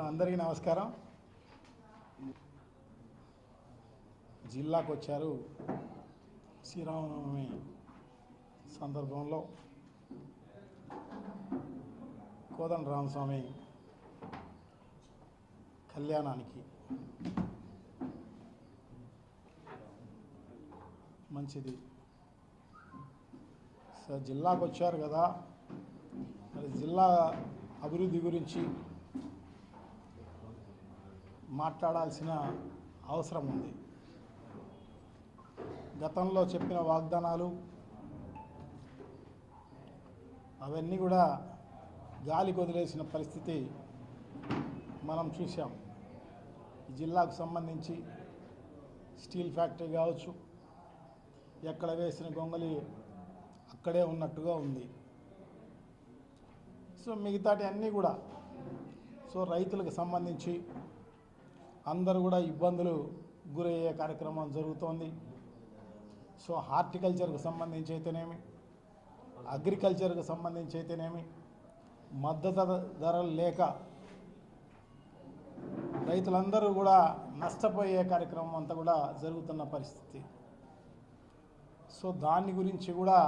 అందరికీ నమస్కారం. జిల్లాకు వచ్చారు. శ్రీరామనవమి సందర్భంలో కోదండరామస్వామి కళ్యాణానికి మంచిది. జిల్లాకు వచ్చారు కదా, మరి జిల్లా అభివృద్ధి గురించి మాట్లాడాల్సిన అవసరం ఉంది. గతంలో చెప్పిన వాగ్దానాలు అవన్నీ కూడా గాలికి వదిలేసిన పరిస్థితి మనం చూసాం. ఈ జిల్లాకు సంబంధించి స్టీల్ ఫ్యాక్టరీ కావచ్చు, ఎక్కడ వేసిన గొంగలి అక్కడే ఉన్నట్టుగా ఉంది. మిగతాటి అన్నీ కూడా రైతులకు సంబంధించి అందరూ కూడా ఇబ్బందులు గురయ్యే కార్యక్రమం జరుగుతోంది. హార్టికల్చర్కు సంబంధించి అయితేనేమి, అగ్రికల్చర్కు సంబంధించి అయితేనేమి మద్దతు ధరలు లేక రైతులందరూ కూడా నష్టపోయే కార్యక్రమం అంతా కూడా జరుగుతున్న పరిస్థితి. దాని గురించి కూడా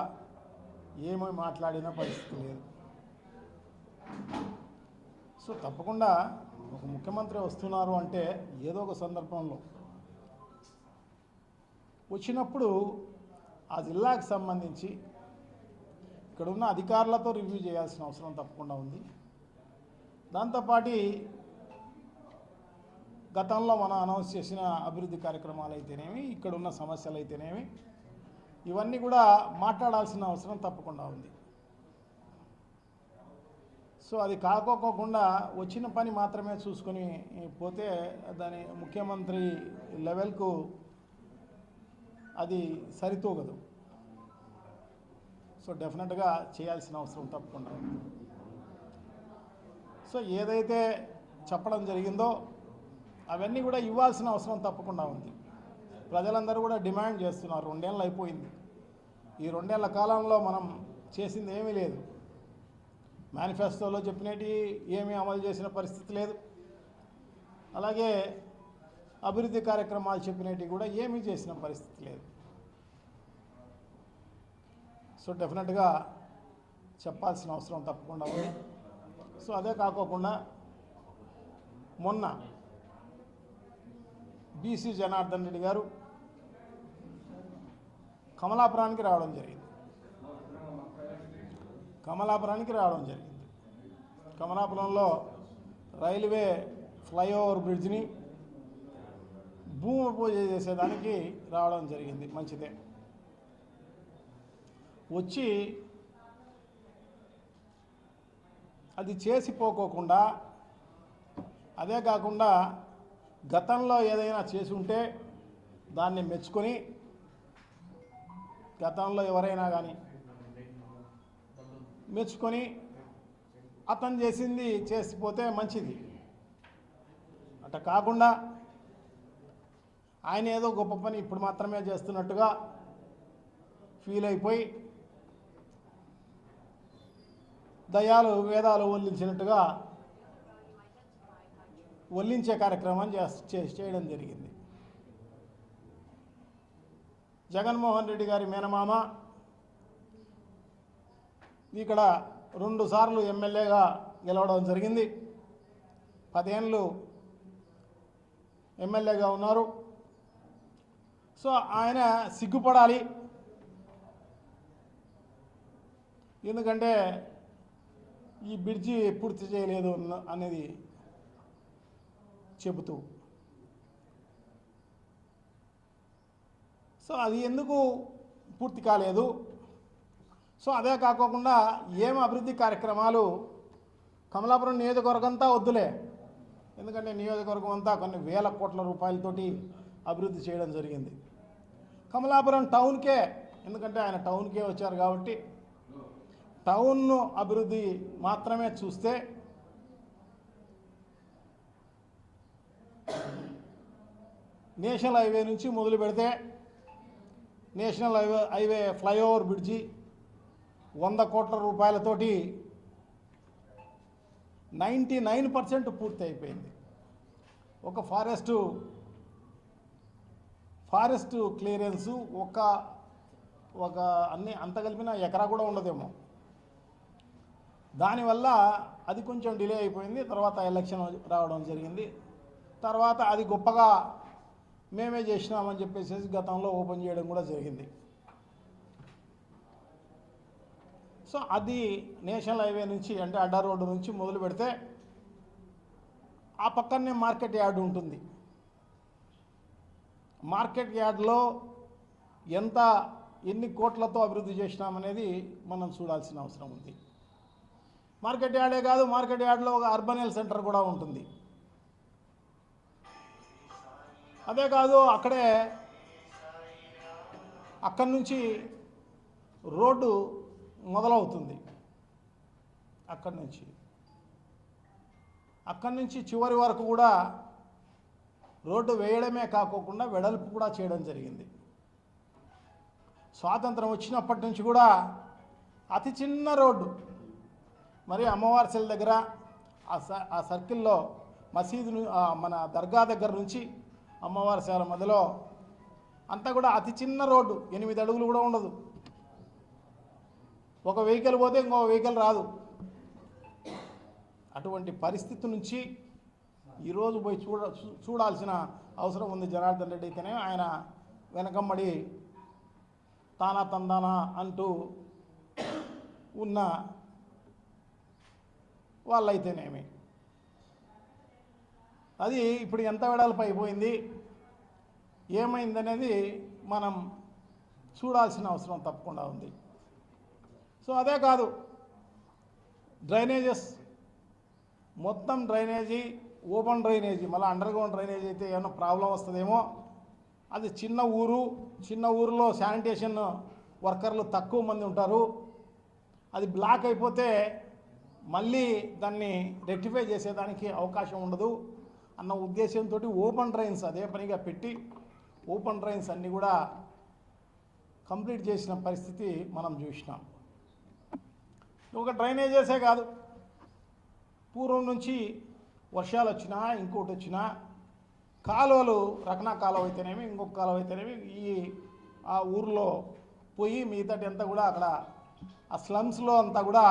ఏమీ మాట్లాడిన పరిస్థితి లేదు. తప్పకుండా ఒక ముఖ్యమంత్రి వస్తున్నారు అంటే ఏదో ఒక సందర్భంలో వచ్చినప్పుడు ఆ జిల్లాకు సంబంధించి ఇక్కడ ఉన్న అధికారులతో రివ్యూ చేయాల్సిన అవసరం తప్పకుండా ఉంది. దాంతోపాటు గతంలో మనం అనౌన్స్ చేసిన అభివృద్ధి కార్యక్రమాలు అయితేనేమి, ఇక్కడ ఉన్న సమస్యలు అయితేనేమి, ఇవన్నీ కూడా మాట్లాడాల్సిన అవసరం తప్పకుండా ఉంది. అది కాకోకుండా వచ్చిన పని మాత్రమే చూసుకొని పోతే దాని ముఖ్యమంత్రి లెవెల్కు అది సరితూగదు. డెఫినెట్గా చేయాల్సిన అవసరం తప్పకుండా ఉంది. ఏదైతే చెప్పడం జరిగిందో అవన్నీ కూడా ఇవ్వాల్సిన అవసరం తప్పకుండా ఉంది. ప్రజలందరూ కూడా డిమాండ్ చేస్తున్నారు. 2 ఏళ్ళు అయిపోయింది. ఈ 2 ఏళ్ల కాలంలో మనం చేసింది ఏమీ లేదు. మేనిఫెస్టోలో చెప్పినట్టు ఏమీ అమలు చేసిన పరిస్థితి లేదు. అలాగే అభివృద్ధి కార్యక్రమాలు చెప్పినట్టు కూడా ఏమీ చేసిన పరిస్థితి లేదు. డెఫినెట్గా చెప్పాల్సిన అవసరం తప్పకుండా ఉంది. అదే కాకోకుండా మొన్న బీసీ జనార్దన్ రెడ్డి గారు కమలాపురానికి రావడం జరిగింది. కమలాపురంలో రైల్వే ఫ్లైఓవర్ బ్రిడ్జ్ని భూమి పూజ చేసేదానికి రావడం జరిగింది. మంచిదే. వచ్చి అది చేసిపోకోకుండా, అదే కాకుండా గతంలో ఏదైనా చేసి ఉంటే దాన్ని మెచ్చుకొని, గతంలో ఎవరైనా కానీ మెచ్చుకొని అతను చేసింది చేసిపోతే మంచిది. అట్లా కాకుండా ఆయన ఏదో గొప్ప పని ఇప్పుడు మాత్రమే చేస్తున్నట్టుగా ఫీల్ అయిపోయి దయాలు వేదాలు వల్లించినట్టుగా వల్లించే కార్యక్రమం చేయడం జరిగింది. జగన్మోహన్ రెడ్డి గారి మేనమామ ఇక్కడ 2 సార్లు ఎమ్మెల్యేగా గెలవడం జరిగింది. 10 ఏళ్ళు ఎమ్మెల్యేగా ఉన్నారు. ఆయన సిగ్గుపడాలి. ఎందుకంటే ఈ బ్రిడ్జి పూర్తి చేయలేదు అనేది చెబుతూ, అది ఎందుకు పూర్తి కాలేదు, అదే కాకుండా ఏం అభివృద్ధి కార్యక్రమాలు కమలాపురం నియోజకవర్గం అంతా వద్దులే, ఎందుకంటే నియోజకవర్గం అంతా కొన్ని వేల కోట్ల రూపాయలతోటి అభివృద్ధి చేయడం జరిగింది. కమలాపురం టౌన్కే, ఎందుకంటే ఆయన టౌన్కే వచ్చారు కాబట్టి టౌన్ను అభివృద్ధి మాత్రమే చూస్తే నేషనల్ హైవే నుంచి మొదలు పెడితే నేషనల్ హైవే ఫ్లైఓవర్ బ్రిడ్జి 100 కోట్ల రూపాయలతోటి 99% పూర్తి అయిపోయింది. ఒక ఫారెస్ట్ క్లియరెన్సు ఒక అన్ని అంత కలిపిన ఎకరా కూడా ఉండదేమో. దానివల్ల అది కొంచెం డిలే అయిపోయింది. తర్వాత ఎలక్షన్ రావడం జరిగింది. తర్వాత అది గొప్పగా మేమే చేసినామని చెప్పేసి గతంలో ఓపెన్ చేయడం కూడా జరిగింది. సో అది నేషనల్ హైవే నుంచి అంటే అడ్డా రోడ్డు నుంచి మొదలు పెడితే ఆ పక్కనే మార్కెట్ యార్డ్ ఉంటుంది. మార్కెట్ యార్డ్లో ఎన్ని కోట్లతో అభివృద్ధి చేసినామనేది మనం చూడాల్సిన అవసరం ఉంది. మార్కెట్ యార్డే కాదు, మార్కెట్ యార్డ్లో ఒక అర్బన్ హెల్త్ సెంటర్ కూడా ఉంటుంది. అదే కాదు, అక్కడి నుంచి రోడ్డు మొదలవుతుంది. అక్కడి నుంచి చివరి వరకు కూడా రోడ్డు వేయడమే కాకోకుండా వెడల్పు కూడా చేయడం జరిగింది. స్వాతంత్రం వచ్చినప్పటి నుంచి కూడా అతి చిన్న రోడ్డు, మరి అమ్మవారి సెల్ దగ్గర ఆ సర్కిల్లో మసీదు మన దర్గా దగ్గర నుంచి అమ్మవారి సేల మధ్యలో అంతా కూడా అతి చిన్న రోడ్డు, 8 అడుగులు కూడా ఉండదు. ఒక వెహికల్ పోతే ఇంకో వెహికల్ రాదు. అటువంటి పరిస్థితి నుంచి ఈరోజు పోయి చూడాల్సిన అవసరం ఉంది. జనార్దన్ రెడ్డి అయితేనే ఆయన వెనకమ్మడి తానా తందానా అంటూ ఉన్న వాళ్ళైతేనేమి, అది ఇప్పుడు ఎంత వెడల్పు అయిపోయింది, ఏమైందనేది మనం చూడాల్సిన అవసరం తప్పకుండా ఉంది. సో అదే కాదు, డ్రైనేజెస్ మొత్తం డ్రైనేజీ, ఓపెన్ డ్రైనేజీ, మళ్ళీ అండర్ గ్రౌండ్ డ్రైనేజీ అయితే ఏమైనా ప్రాబ్లం వస్తుందేమో. అది చిన్న ఊరిలో శానిటేషన్ వర్కర్లు తక్కువ మంది ఉంటారు. అది బ్లాక్ అయిపోతే మళ్ళీ దాన్ని రెక్టిఫై చేసేదానికి అవకాశం ఉండదు అన్న ఉద్దేశంతో ఓపెన్ డ్రైన్స్ అదే పనిగా పెట్టి ఓపెన్ డ్రైన్స్ అన్నీ కూడా కంప్లీట్ చేసిన పరిస్థితి మనం చూసినాం. ఒక డ్రైనేజెసే కాదు, పూర్వం నుంచి వర్షాలు వచ్చినా ఇంకోటి వచ్చినా కాలువలు, రకనా కాలువ అయితేనేమి ఇంకొక కాలువ అయితేనేమి ఆ ఊర్లో పోయి మిగతాటి అంతా కూడా అక్కడ ఆ స్లమ్స్లో అంతా కూడా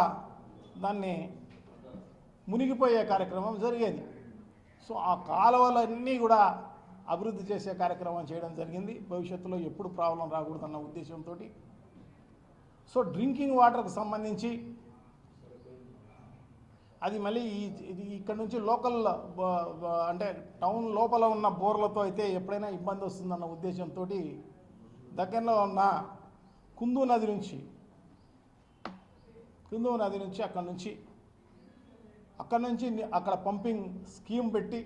దాన్ని మునిగిపోయే కార్యక్రమం జరిగేది. సో ఆ కాలువలన్నీ కూడా అభివృద్ధి చేసే కార్యక్రమం చేయడం జరిగింది. భవిష్యత్తులో ఎప్పుడు ప్రాబ్లం రాకూడదన్న ఉద్దేశంతో. సో డ్రింకింగ్ వాటర్కి సంబంధించి అది మళ్ళీ ఇక్కడ నుంచి లోకల్ అంటే టౌన్ లోపల ఉన్న బోర్లతో అయితే ఎప్పుడైనా ఇబ్బంది వస్తుందన్న ఉద్దేశంతో దగ్గరలో ఉన్న కుందు నది నుంచి అక్కడ పంపింగ్ స్కీమ్ పెట్టి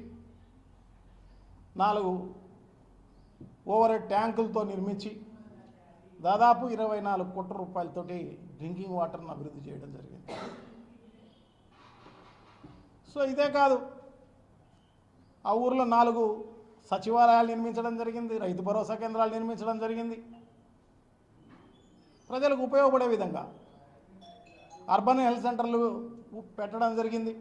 4 ఓవర్ హెడ్ ట్యాంకులతో నిర్మించి దాదాపు 24 కోట్ల రూపాయలతోటి డ్రింకింగ్ వాటర్ను అభివృద్ధి చేయడం జరిగింది. సో ఇదే కాదు, ఆ ఊర్లో 4 సచివాలయాలు నిర్మించడం జరిగింది, రైతు భరోసా కేంద్రాలు నిర్మించడం జరిగింది. ప్రజలకు ఉపయోగపడే విధంగా అర్బన్ హెల్త్ సెంటర్లు పెట్టడం జరిగింది.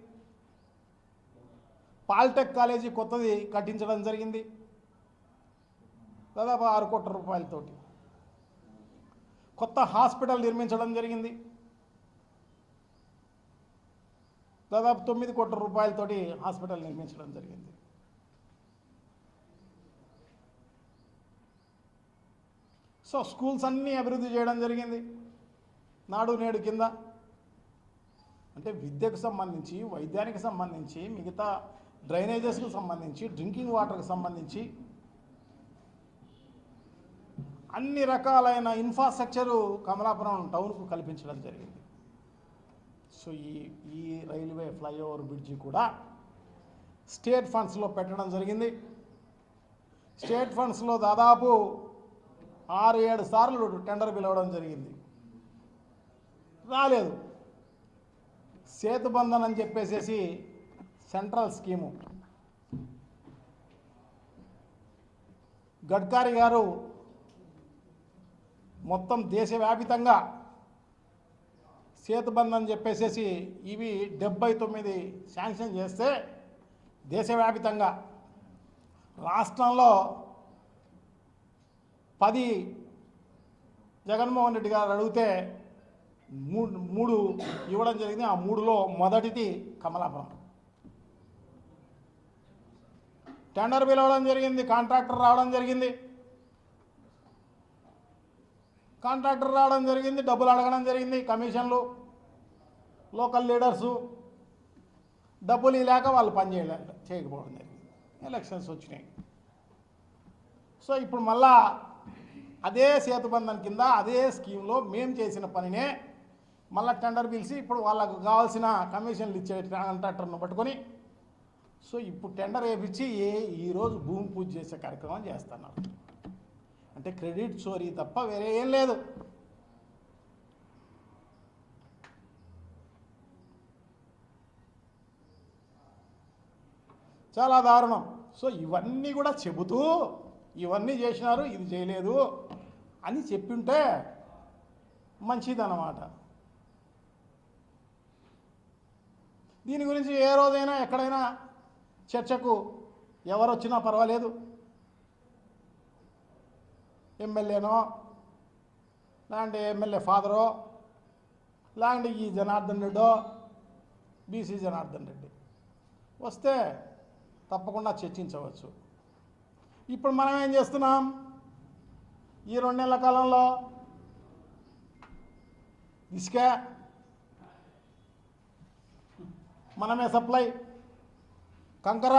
పాలిటెక్ కాలేజీ కొత్తది కట్టించడం జరిగింది దాదాపు 6 కోట్ల రూపాయలతోటి. కొత్త హాస్పిటల్ నిర్మించడం జరిగింది దాదాపు 9 కోట్ల రూపాయలతోటి హాస్పిటల్ నిర్మించడం జరిగింది. సో స్కూల్స్ అన్నీ అభివృద్ధి చేయడం జరిగింది. నాడు నేడు కింద అంటే విద్యకు సంబంధించి, వైద్యానికి సంబంధించి, మిగతా డ్రైనేజెస్కు సంబంధించి, డ్రింకింగ్ వాటర్కి సంబంధించి అన్ని రకాలైన ఇన్ఫ్రాస్ట్రక్చరు కమలాపురం టౌన్కు కల్పించడం జరిగింది. సో ఈ రైల్వే ఫ్లైఓవర్ బ్రిడ్జి కూడా స్టేట్ ఫండ్స్లో పెట్టడం జరిగింది. స్టేట్ ఫండ్స్లో దాదాపు 6-7 సార్లు టెండర్ పిలవడం జరిగింది, రాలేదు. సేతుబంధన్ అని చెప్పేసి సెంట్రల్ స్కీము గడ్కరీ గారు మొత్తం దేశవ్యాపితంగా సేతుబంధ్ అని చెప్పేసి ఇవి 79 శాంక్షన్ చేస్తే దేశవ్యాప్తంగా రాష్ట్రంలో 10 జగన్మోహన్ రెడ్డి గారు అడిగితే మూడు ఇవ్వడం జరిగింది. ఆ 3లో మొదటిది కమలాపురం. టెండర్ పిలవడం జరిగింది, కాంట్రాక్టర్ రావడం జరిగింది, డబ్బులు అడగడం జరిగింది. కమిషన్లు, లోకల్ లీడర్సు డబ్బులు లేక వాళ్ళు పని చేయకపోవడం జరిగింది. ఎలక్షన్స్ వచ్చినాయి. సో ఇప్పుడు మళ్ళా అదే సేతుబంధన్ కింద అదే స్కీమ్లో మేము చేసిన పనినే మళ్ళీ టెండర్ పిలిచి ఇప్పుడు వాళ్ళకు కావాల్సిన కమిషన్లు ఇచ్చే కాంట్రాక్టర్ను పట్టుకొని సో ఇప్పుడు టెండర్ వేయించి ఈరోజు భూమి పూజ చేసే కార్యక్రమం చేస్తున్నారు. అంటే క్రెడిట్ చోరీ తప్ప వేరే ఏం లేదు. చాలా దారుణం. సో ఇవన్నీ కూడా చెబుతూ ఇవన్నీ చేసినారు, ఇది చేయలేదు అని చెప్పింటే మంచిదన్నమాట. దీని గురించి ఏ రోజైనా ఎక్కడైనా చర్చకు ఎవరు వచ్చినా పర్వాలేదు, ఎమ్మెల్యేనో లేదంటే ఎమ్మెల్యే ఫాదరో లేదంటే ఈ జనార్దన్ రెడ్డో బీసీ జనార్దన్ రెడ్డి వస్తే తప్పకుండా చర్చించవచ్చు. ఇప్పుడు మనం ఏం చేస్తున్నాం? ఈ 2 నెలల కాలంలో ఇసుక మనమే సప్లై, కంకర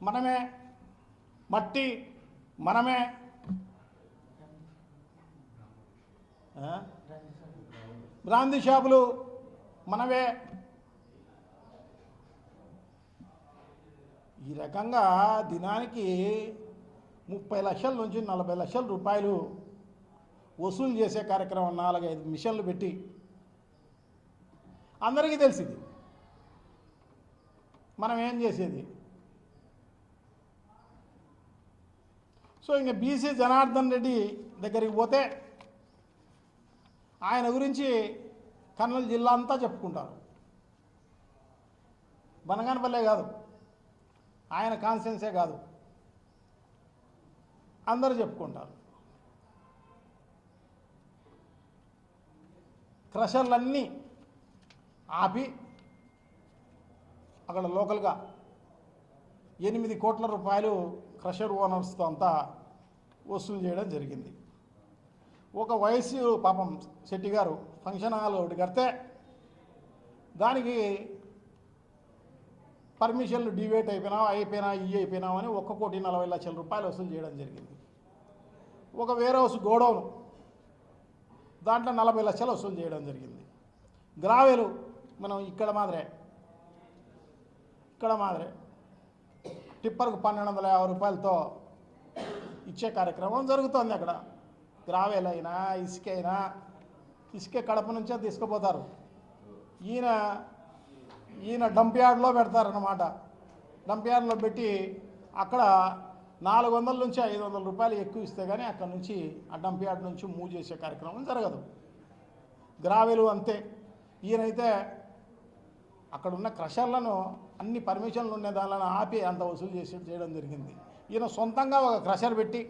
మనమే, మట్టి మనమే, బ్రాందీ షాపులు మనమే. ఈ రకంగా దినానికి 30 లక్షల నుంచి 40 లక్షల రూపాయలు వసూలు చేసే కార్యక్రమం 4-5 మిషన్లు పెట్టి అందరికీ తెలిసింది. మనం ఏం చేసేది? సో ఇంక బీసీ జనార్దన్ రెడ్డి దగ్గరికి పోతే ఆయన గురించి కర్నూలు జిల్లా అంతా చెప్పుకుంటారు. బనగానపల్లె కాదు, ఆయన కాన్స్టిట్యున్సీ కాదు, అందరూ చెప్పుకుంటారు. క్రషర్లన్నీ ఆపి అక్కడ లోకల్గా 8 కోట్ల రూపాయలు క్రషర్ ఓనర్స్తో అంతా వసూలు చేయడం జరిగింది. ఒక వయసు పాపం శెట్టి గారు ఫంక్షన్ హాల్ ఒకటి కడితే దానికి పర్మిషన్లు డివేట్ అయిపోయినావు అని 1,40,00,000 రూపాయలు వసూలు చేయడం జరిగింది. ఒక వేర్ హౌస్ గోడౌన్ దాంట్లో 40 లక్షలు వసూలు చేయడం జరిగింది. గ్రావెలు మనం ఇక్కడ మాదిరే టిప్పర్కు 1,250 రూపాయలతో ఇచ్చే కార్యక్రమం జరుగుతుంది. అక్కడ గ్రావెల్ అయినా ఇసుక కడప నుంచే తీసుకుపోతారు. ఈయన డంప్ యార్డ్లో పెడతారన్నమాట. డంప్ యార్డ్లో పెట్టి అక్కడ 400 నుంచి 500 రూపాయలు ఎక్కువ ఇస్తే కానీ అక్కడ నుంచి ఆ డంప్ యార్డ్ నుంచి మూవ్ చేసే కార్యక్రమం జరగదు. గ్రావెలు అంతే. ఈయనైతే అక్కడ ఉన్న క్రషర్లను అన్ని పర్మిషన్లు ఉన్న దానిలను ఆపి అంత వసూలు చేయడం జరిగింది. ఈయన సొంతంగా ఒక క్రషర్ పెట్టి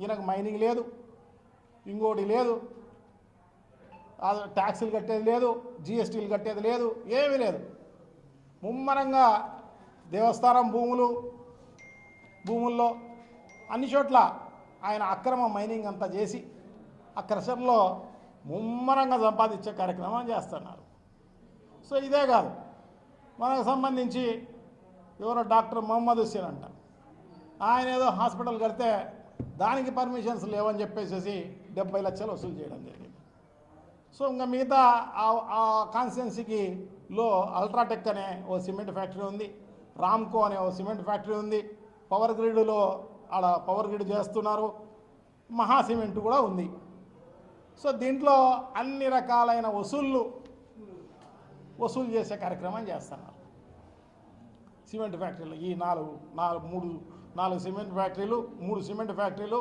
ఈయనకు మైనింగ్ లేదు, ఇంకోటి లేదు, ట్యాక్సులు కట్టేది లేదు, జిఎస్టీలు కట్టేది లేదు, ఏమీ లేదు. ముమ్మరంగా దేవస్థానం భూముల్లో అన్ని చోట్ల ఆయన అక్రమ మైనింగ్ అంతా చేసి ఆ క్రషర్లో ముమ్మరంగా సంపాదించే కార్యక్రమం చేస్తున్నారు. సో ఇదే కాదు, మనకు సంబంధించి ఎవరో డాక్టర్ మొహమ్మద్ హుస్సేన్ అంట, ఆయన ఏదో హాస్పిటల్ కడితే దానికి పర్మిషన్స్ లేవని చెప్పేసి 70 లక్షలు వసూలు చేయడం జరిగింది. సో ఇంకా మిగతా ఆ కాన్స్టిట్యున్సీకి అల్ట్రాటెక్ అనే ఓ సిమెంట్ ఫ్యాక్టరీ ఉంది, రామ్కో అనే ఓ సిమెంట్ ఫ్యాక్టరీ ఉంది, పవర్ గ్రిడ్లో ఆడ పవర్ గ్రిడ్ చేస్తున్నారు, మహా సిమెంట్ కూడా ఉంది. సో దీంట్లో అన్ని రకాలైన వసూలు చేసే కార్యక్రమం చేస్తున్నారు. సిమెంట్ ఫ్యాక్టరీలు ఈ 4 సిమెంట్ ఫ్యాక్టరీలు, 3 సిమెంట్ ఫ్యాక్టరీలు,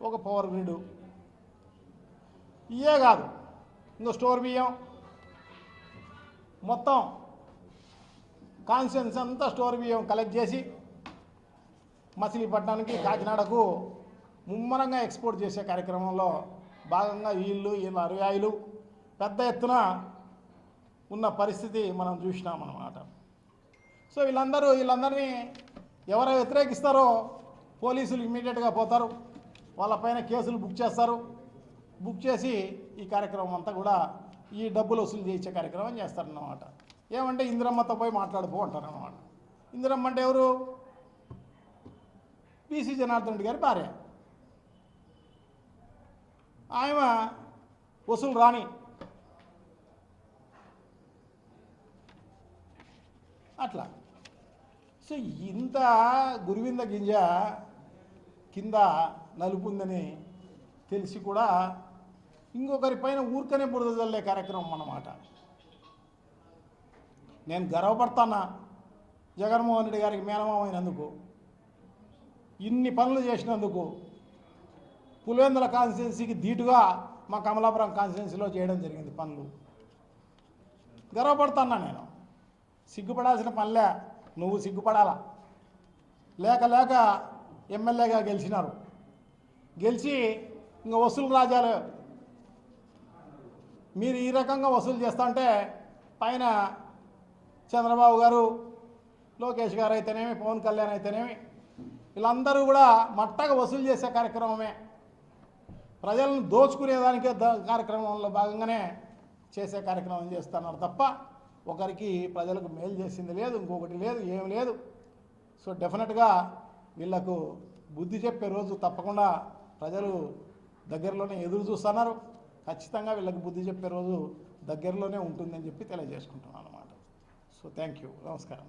ఒక పవర్ గ్రిడ్. ఇవే కాదు, ఇంకా స్టోర్ బియ్యం మొత్తం కాన్స్టిట్యున్సీ అంతా స్టోర్ బియ్యం కలెక్ట్ చేసి మచిలీపట్నానికి కాకినాడకు ముమ్మరంగా ఎక్స్పోర్ట్ చేసే కార్యక్రమంలో భాగంగా వీళ్ళ అనుయాయులు పెద్ద ఎత్తున ఉన్న పరిస్థితి మనం చూసినాం అన్నమాట. సో వీళ్ళందరినీ ఎవరు వ్యతిరేకిస్తారో పోలీసులు ఇమ్మీడియట్గా పోతారు, వాళ్ళపైన కేసులు బుక్ చేస్తారు. బుక్ చేసి ఈ కార్యక్రమం అంతా కూడా ఈ డబ్బులు వసూలు చేయించే కార్యక్రమం చేస్తారన్నమాట. ఏమంటే ఇందిరమ్మతో పోయి మాట్లాడిపో అంటారన్నమాట. ఇందిరమ్మ అంటే ఎవరు? పిసి జనార్దన్ రెడ్డి గారి భార్య. ఆమె వసూలు రాని అట్లా. సో ఇంత గురువింద గింజ కింద నలుపుందని తెలిసి కూడా ఇంకొకరి పైన ఊరికనే బురద జల్లే కార్యక్రమం అన్నమాట. నేను గర్వపడతానా జగన్మోహన్ రెడ్డి గారికి మేనమామైనందుకు, ఇన్ని పనులు చేసినందుకు. పులివెందుల కాన్స్టిట్యున్సీకి ధీటుగా మా కమలాపురం కాన్స్టిట్యున్సీలో చేయడం జరిగింది పనులు. గర్వపడుతున్నా నేను. సిగ్గుపడాల్సిన పనిలే, నువ్వు సిగ్గుపడాలా. లేక లేక ఎమ్మెల్యేగా గెలిచినారు, గెలిచి ఇంకా వసూలు రాజాలు మీరు ఈ రకంగా వసూలు చేస్తుంటే పైన చంద్రబాబు గారు, లోకేష్ గారు అయితేనేమి, పవన్ కళ్యాణ్ అయితేనేమి వీళ్ళందరూ కూడా మట్టగా వసూలు చేసే కార్యక్రమమే, ప్రజలను దోచుకునేదానికే కార్యక్రమంలో భాగంగానే చేసే కార్యక్రమం చేస్తున్నారు తప్ప ఒకరికి ప్రజలకు మేలు చేసింది లేదు, ఇంకొకటి లేదు, ఏం లేదు. సో డెఫినెట్గా వీళ్లకు బుద్ధి చెప్పే రోజు తప్పకుండా ప్రజలు దగ్గరలోనే ఎదురు చూస్తున్నారు. ఖచ్చితంగా వీళ్ళకి బుద్ధి చెప్పే రోజు దగ్గరలోనే ఉంటుందని చెప్పి తెలియజేసుకుంటున్నాను అన్నమాట. సో థ్యాంక్ యూ, నమస్కారం.